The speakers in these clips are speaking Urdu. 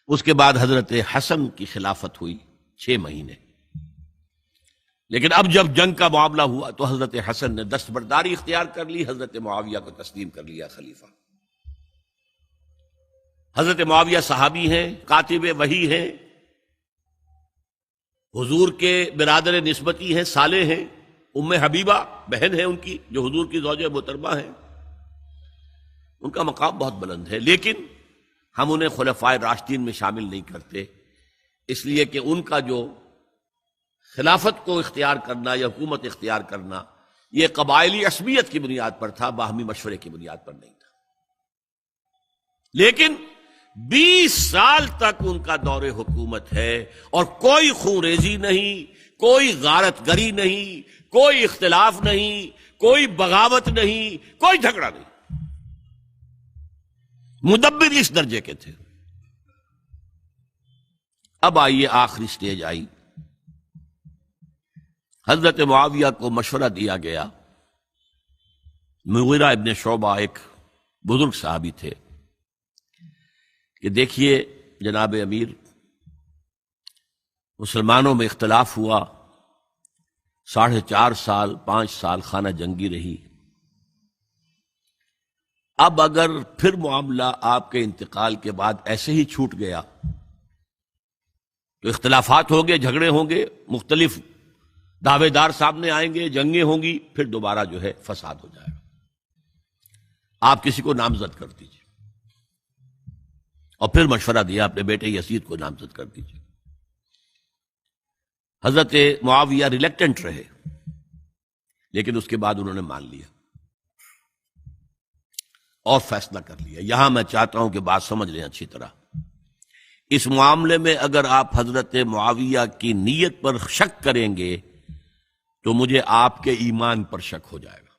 اس کے بعد حضرت حسن کی خلافت ہوئی 6 مہینے، لیکن اب جب جنگ کا معاملہ ہوا تو حضرت حسن نے دستبرداری اختیار کر لی، حضرت معاویہ کو تسلیم کر لیا خلیفہ۔ حضرت معاویہ صحابی ہیں، کاتب وحی ہیں، حضور کے برادر نسبتی ہیں، صالح ہیں، ام حبیبہ بہن ہے ان کی جو حضور کی زوجہ محترمہ ہے، ان کا مقام بہت بلند ہے، لیکن ہم انہیں خلفائے راشدین میں شامل نہیں کرتے، اس لیے کہ ان کا جو خلافت کو اختیار کرنا یا حکومت اختیار کرنا یہ قبائلی عصبیت کی بنیاد پر تھا، باہمی مشورے کی بنیاد پر نہیں تھا۔ لیکن 20 سال تک ان کا دور حکومت ہے اور کوئی خون ریزی نہیں، کوئی غارت گری نہیں، کوئی اختلاف نہیں، کوئی بغاوت نہیں، کوئی جھگڑا نہیں۔ مدبر اس درجے کے تھے۔ اب آئیے آخری سٹیج آئی، حضرت معاویہ کو مشورہ دیا گیا، مغیرہ ابن شعبہ ایک بزرگ صحابی تھے، کہ دیکھیے جناب امیر، مسلمانوں میں اختلاف ہوا، 4.5 سال 5 سال خانہ جنگی رہی، اب اگر پھر معاملہ آپ کے انتقال کے بعد ایسے ہی چھوٹ گیا تو اختلافات ہوں گے، جھگڑے ہوں گے، مختلف دعوے دار سامنے آئیں گے، جنگیں ہوں گی، پھر دوبارہ جو ہے فساد ہو جائے گا، آپ کسی کو نامزد کر دیجیے۔ اور پھر مشورہ دیا اپنے بیٹے یزید کو نامزد کر دیجیے۔ حضرت معاویہ ریلیکٹنٹ رہے، لیکن اس کے بعد انہوں نے مان لیا اور فیصلہ کر لیا۔ یہاں میں چاہتا ہوں کہ بات سمجھ لیں اچھی طرح، اس معاملے میں اگر آپ حضرت معاویہ کی نیت پر شک کریں گے تو مجھے آپ کے ایمان پر شک ہو جائے گا۔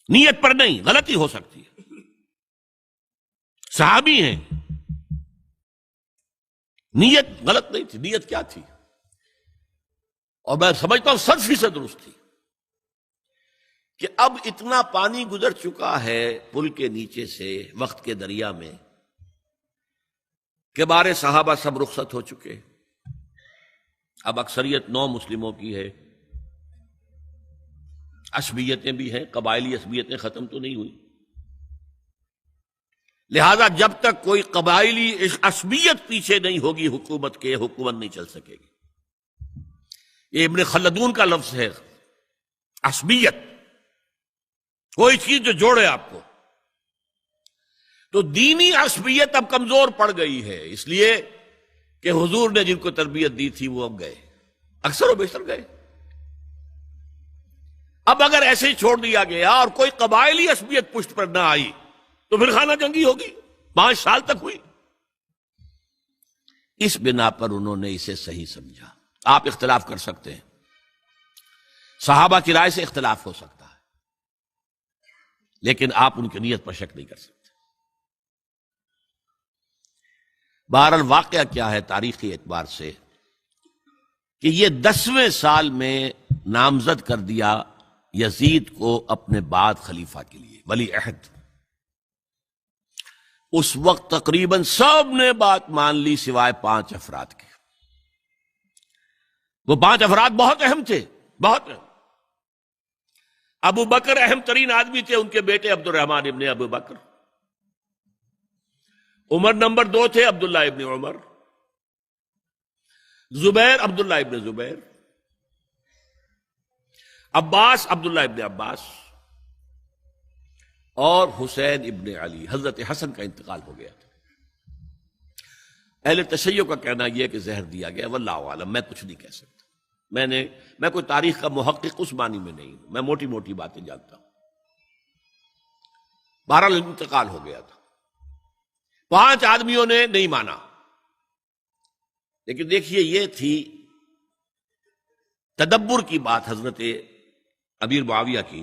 نیت پر نہیں، غلطی ہو سکتی ہے، صحابی ہیں، نیت غلط نہیں تھی، نیت کیا تھی؟ اور میں سمجھتا ہوں 100% درست تھی کہ اب اتنا پانی گزر چکا ہے پل کے نیچے سے وقت کے دریا میں کہ بارے صحابہ سب رخصت ہو چکے، اب اکثریت 9 مسلموں کی ہے، عصبیتیں بھی ہیں، قبائلی عصبیتیں ختم تو نہیں ہوئی، لہذا جب تک کوئی قبائلی عصبیت پیچھے نہیں ہوگی حکومت کے، حکومت نہیں چل سکے گی۔ یہ ابن خلدون کا لفظ ہے، عصبیت، کوئی چیز جو جوڑے آپ کو۔ تو دینی عصبیت اب کمزور پڑ گئی ہے، اس لیے کہ حضور نے جن کو تربیت دی تھی وہ اب گئے، اکثر و بیشتر گئے۔ اب اگر ایسے ہی چھوڑ دیا گیا اور کوئی قبائلی عصبیت پشت پر نہ آئی تو پھر خانہ جنگی ہوگی، 5 سال تک ہوئی۔ اس بنا پر انہوں نے اسے صحیح سمجھا۔ آپ اختلاف کر سکتے ہیں، صحابہ کی رائے سے اختلاف ہو سکتا ہے، لیکن آپ ان کی نیت پر شک نہیں کر سکتے۔ بہرحال واقعہ کیا ہے تاریخی اعتبار سے کہ یہ 10ویں سال میں نامزد کر دیا یزید کو اپنے بعد خلیفہ کے لیے، ولی عہد۔ اس وقت تقریباً سب نے بات مان لی سوائے 5 افراد کے۔ وہ 5 افراد بہت اہم تھے، بہت اہم۔ ابو بکر اہم ترین آدمی تھے، ان کے بیٹے عبد الرحمن ابن ابو بکر۔ عمر نمبر 2 تھے، عبداللہ ابن عمر۔ زبیر عبداللہ ابن زبیر۔ عباس عبداللہ ابن عباس، اور حسین ابن علی۔ حضرت حسن کا انتقال ہو گیا تھا۔ اہل تشیع کا کہنا یہ کہ زہر دیا گیا، واللہ عالم، میں کچھ نہیں کہہ سکتا، میں کوئی تاریخ کا محقق اس معنی میں نہیں ہوں، میں موٹی موٹی باتیں جانتا ہوں۔ بہرحال انتقال ہو گیا تھا، 5 آدمیوں نے نہیں مانا، لیکن دیکھیے یہ تھی تدبر کی بات حضرت امیر معاویہ کی۔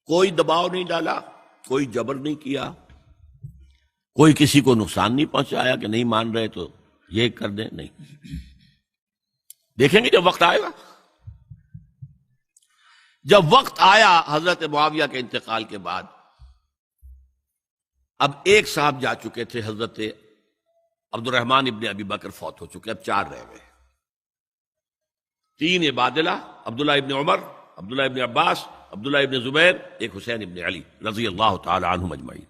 کوئی دباؤ نہیں ڈالا، کوئی جبر نہیں کیا، کوئی کسی کو نقصان نہیں پہنچایا کہ نہیں مان رہے تو یہ کر دیں، نہیں۔ دیکھیں گے جب وقت آئے گا۔ جب وقت آیا حضرت معاویہ کے انتقال کے بعد، اب ایک صاحب جا چکے تھے، حضرت عبد الرحمن ابن ابی بکر فوت ہو چکے، اب 4 رہ گئے، 3 عبادلہ، عبداللہ ابن عمر، عبداللہ ابن عباس، عبداللہ ابن زبیر، ایک حسین ابن علی رضی اللہ تعالی عنہم اجمعین۔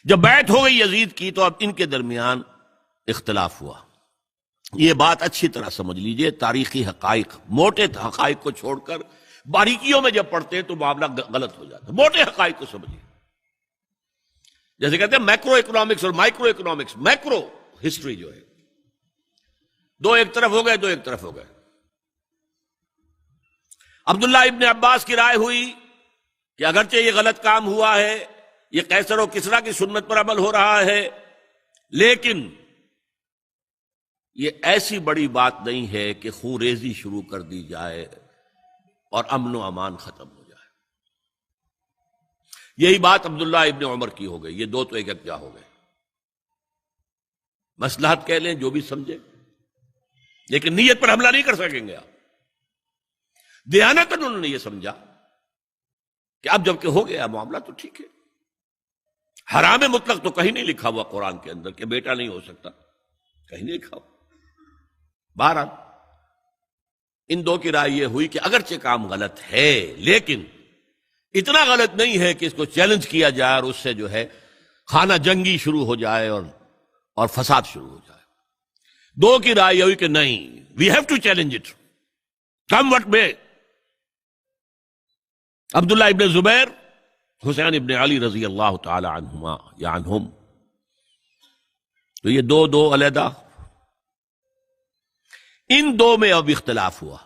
جب بیعت ہو گئی یزید کی تو اب ان کے درمیان اختلاف ہوا۔ یہ بات اچھی طرح سمجھ لیجئے، تاریخی حقائق، موٹے حقائق کو چھوڑ کر باریکیوں میں جب پڑھتے ہیں تو معاملہ غلط ہو جاتا ہے۔ موٹے حقائق کو سمجھیے، جیسے کہتے ہیں میکرو اکنامکس اور مائکرو اکنامکس۔ میکرو ہسٹری جو ہے، 2 ایک طرف ہو گئے، 2 ایک طرف ہو گئے۔ عبداللہ ابن عباس کی رائے ہوئی کہ اگرچہ یہ غلط کام ہوا ہے، یہ قیصر و کسریٰ کی سنت پر عمل ہو رہا ہے، لیکن یہ ایسی بڑی بات نہیں ہے کہ خون ریزی شروع کر دی جائے اور امن و امان ختم ہو جائے۔ یہی بات عبداللہ ابن عمر کی ہو گئی، یہ 2 تو ایک جا ہو گئے۔ مصلحت کہہ لیں جو بھی سمجھے، لیکن نیت پر حملہ نہیں کر سکیں گے آپ۔ دیانتاً انہوں نے یہ سمجھا کہ اب جب کہ ہو گیا معاملہ تو ٹھیک ہے۔ حرام مطلق تو کہیں نہیں لکھا ہوا قرآن کے اندر کہ بیٹا نہیں ہو سکتا، کہیں نہیں لکھا ہوا۔ بہرحال ان 2 کی رائے یہ ہوئی کہ اگرچہ کام غلط ہے لیکن اتنا غلط نہیں ہے کہ اس کو چیلنج کیا جائے اور اس سے جو ہے خانہ جنگی شروع ہو جائے اور فساد شروع ہو جائے۔ 2 کی رائے یہ ہوئی کہ نہیں، we have to challenge it come what may. Abdullah ابن زبیر، حسین ابن علی رضی اللہ تعالی عنہما یا عنہم، تو یہ 2 علیحدہ۔ ان 2 میں اب اختلاف ہوا۔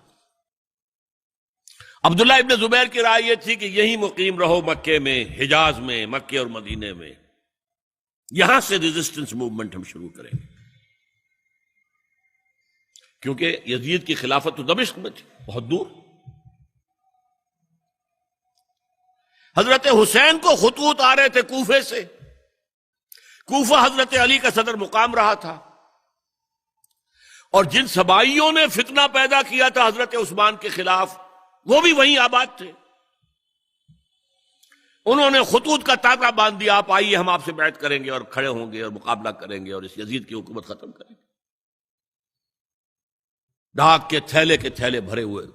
عبداللہ ابن زبیر کی رائے یہ تھی کہ یہیں مقیم رہو مکے میں، حجاز میں، مکے اور مدینے میں، یہاں سے ریزسٹنس موومنٹ ہم شروع کریں گے، کیونکہ یزید کی خلافت تو دمشق میں تھی، بہت دور۔ حضرت حسین کو خطوط آ رہے تھے کوفے سے، کوفہ حضرت علی کا صدر مقام رہا تھا، اور جن سبائیوں نے فتنہ پیدا کیا تھا حضرت عثمان کے خلاف وہ بھی وہیں آباد تھے۔ انہوں نے خطوط کا تاطا باندھ دیا، آپ آئیے ہم آپ سے بیعت کریں گے اور کھڑے ہوں گے اور مقابلہ کریں گے اور اس یزید کی حکومت ختم کریں گے۔ ڈاک کے تھیلے بھرے ہوئے۔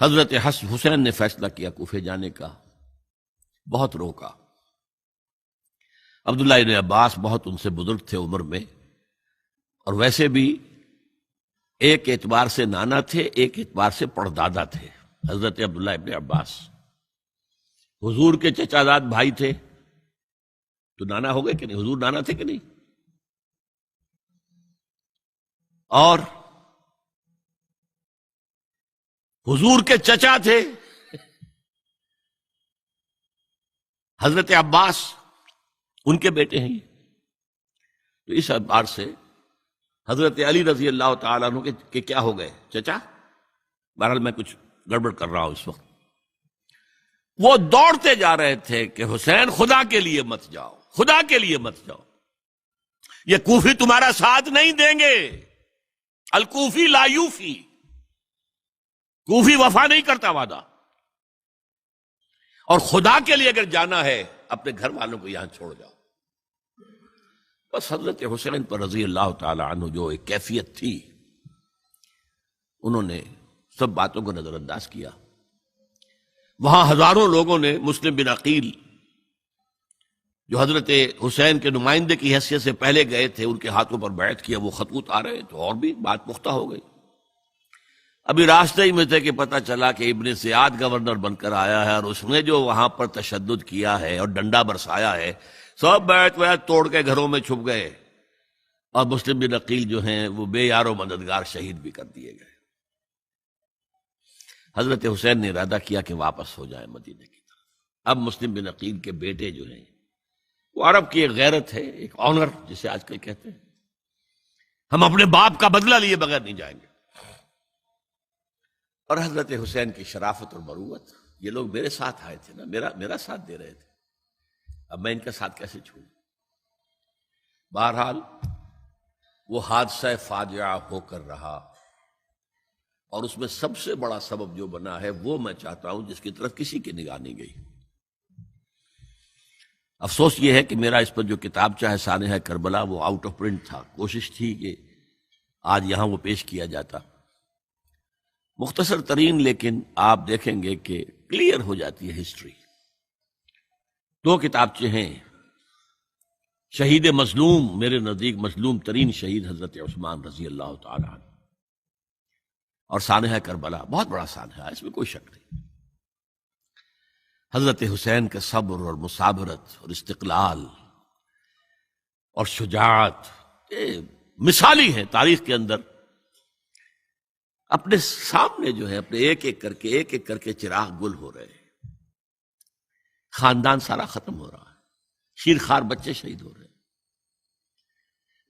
حضرت حسین نے فیصلہ کیا کوفے جانے کا، بہت روکا۔ عبداللہ ابن عباس بہت ان سے بزرگ تھے عمر میں، اور ویسے بھی ایک اعتبار سے نانا تھے، ایک اعتبار سے پڑدادا تھے۔ حضرت عبداللہ ابن عباس حضور کے چچا زاد بھائی تھے، تو نانا ہو گئے کہ نہیں؟ حضور نانا تھے کہ نہیں؟ اور حضور کے چچا تھے حضرت عباس، ان کے بیٹے ہیں یہ۔ تو اس اعتبار سے حضرت علی رضی اللہ تعالیٰ عنہ کے کیا ہو گئے؟ چچا۔ بہرحال میں کچھ گڑبڑ کر رہا ہوں اس وقت۔ وہ دوڑتے جا رہے تھے کہ حسین خدا کے لیے مت جاؤ، خدا کے لیے مت جاؤ، یہ کوفی تمہارا ساتھ نہیں دیں گے، الکوفی لا یوفی، کوفی وفا نہیں کرتا وعدہ، اور خدا کے لیے اگر جانا ہے اپنے گھر والوں کو یہاں چھوڑ جاؤ۔ بس حضرت حسین پر رضی اللہ تعالی عنہ جو ایک کیفیت تھی، انہوں نے سب باتوں کو نظر انداز کیا۔ وہاں ہزاروں لوگوں نے مسلم بن عقیل جو حضرت حسین کے نمائندے کی حیثیت سے پہلے گئے تھے، ان کے ہاتھوں پر بیعت کیا، وہ خطوط آ رہے تو اور بھی بات پختہ ہو گئی۔ ابھی راستے ہی میں تھے کہ پتہ چلا کہ ابن زیاد گورنر بن کر آیا ہے، اور اس نے جو وہاں پر تشدد کیا ہے اور ڈنڈا برسایا ہے، سب بیعت ویعت توڑ کے گھروں میں چھپ گئے، اور مسلم بن عقیل جو ہیں وہ بے یار و مددگار شہید بھی کر دیے گئے۔ حضرت حسین نے ارادہ کیا کہ واپس ہو جائے مدینے کی طرف۔ اب مسلم بن عقیل کے بیٹے جو ہیں، وہ عرب کی ایک غیرت ہے، ایک آنر جسے آج کل کہتے ہیں، ہم اپنے باپ کا بدلہ لیے بغیر نہیں جائیں گے۔ اور حضرت حسین کی شرافت اور مروت، یہ لوگ میرے ساتھ آئے تھے نا، میرا ساتھ دے رہے تھے، اب میں ان کا ساتھ کیسے چھوڑوں؟ بہرحال وہ حادثہ فاجعہ ہو کر رہا، اور اس میں سب سے بڑا سبب جو بنا ہے وہ میں چاہتا ہوں جس کی طرف کسی کی نگاہ نہیں گئی۔ افسوس یہ ہے کہ میرا اس پر جو کتابچہ ہے سانحہ کربلا وہ آؤٹ آف پرنٹ تھا. کوشش تھی کہ آج یہاں وہ پیش کیا جاتا. مختصر ترین، لیکن آپ دیکھیں گے کہ کلیئر ہو جاتی ہے ہسٹری. 2 کتابچے ہیں. شہید مظلوم، میرے نزدیک مظلوم ترین شہید حضرت عثمان رضی اللہ تعالی عنہ، اور سانحہ کربلا، بہت بڑا سانحہ ہے، اس میں کوئی شک نہیں. حضرت حسین کے صبر اور مثابرت اور استقلال اور شجاعت یہ مثالی ہیں تاریخ کے اندر. اپنے سامنے جو ہے اپنے ایک ایک کر کے چراغ گل ہو رہے ہیں. خاندان سارا ختم ہو رہا ہے. شیرخوار بچے شہید ہو رہے ہیں.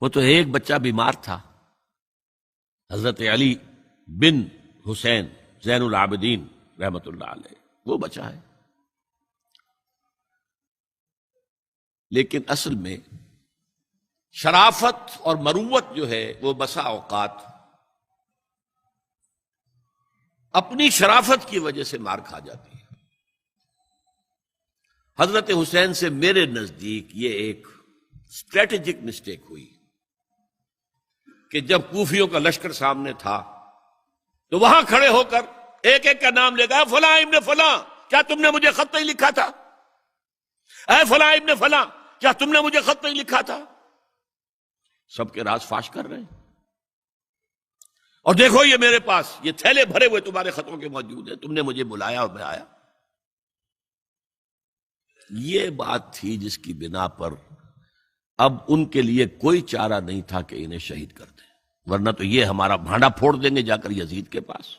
وہ تو ایک بچہ بیمار تھا، حضرت علی بن حسین زین العابدین رحمت اللہ علیہ، وہ بچا ہے. لیکن اصل میں شرافت اور مروت جو ہے وہ بسا اوقات اپنی شرافت کی وجہ سے مار کھا جاتی ہے. حضرت حسین سے میرے نزدیک یہ ایک اسٹریٹجک مسٹیک ہوئی کہ جب کوفیوں کا لشکر سامنے تھا تو وہاں کھڑے ہو کر ایک ایک کا نام لے گا، فلاں ابن فلاں، کیا تم نے مجھے خط نہیں لکھا تھا؟ اے فلاں ابن فلاں، کیا تم نے مجھے خط نہیں لکھا تھا؟ سب کے راز فاش کر رہے ہیں. اور دیکھو یہ میرے پاس یہ تھیلے بھرے ہوئے تمہارے خطوں کے موجود ہیں، تم نے مجھے بلایا اور میں آیا. یہ بات تھی جس کی بنا پر اب ان کے لیے کوئی چارہ نہیں تھا کہ انہیں شہید کر دیں، ورنہ تو یہ ہمارا بھانڈا پھوڑ دیں گے جا کر یزید کے پاس،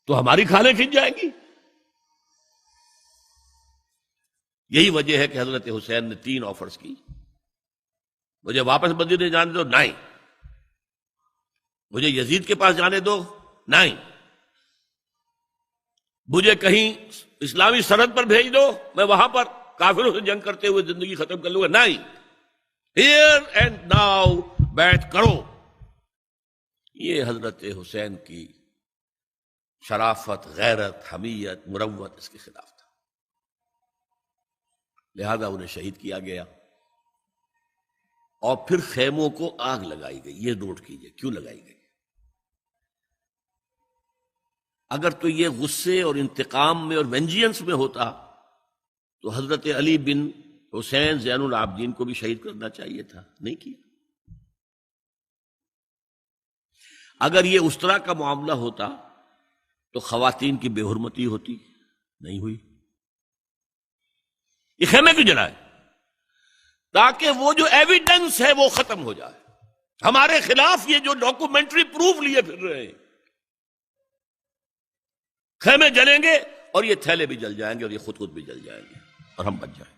تو ہماری کھالیں کھنچ جائیں گی. یہی وجہ ہے کہ حضرت حسین نے 3 آفرز کی. مجھے واپس مدینے جانے دو، نہیں. مجھے یزید کے پاس جانے دو، نہیں. مجھے کہیں اسلامی سرحد پر بھیج دو، میں وہاں پر کافروں سے جنگ کرتے ہوئے زندگی ختم کر لوں گا، نہیں. ہیئر اینڈ ناؤ بیٹھ کرو. یہ حضرت حسین کی شرافت، غیرت، حمیت، مروت اس کے خلاف تھا. لہذا انہیں شہید کیا گیا اور پھر خیموں کو آگ لگائی گئی. یہ نوٹ کیجئے کیوں لگائی گئی. اگر تو یہ غصے اور انتقام میں اور وینجینس میں ہوتا تو حضرت علی بن حسین زین العابدین کو بھی شہید کرنا چاہیے تھا، نہیں کیا. اگر یہ اس طرح کا معاملہ ہوتا تو خواتین کی بے حرمتی ہوتی، نہیں ہوئی. یہ خیمے کیوں جلائے؟ تاکہ وہ جو ایویڈنس ہے وہ ختم ہو جائے. ہمارے خلاف یہ جو ڈاکومنٹری پروف لیے پھر رہے ہیں، خیمے جلیں گے اور یہ تھیلے بھی جل جائیں گے اور یہ خود بھی جل جائیں گے اور ہم بچ جائیں گے.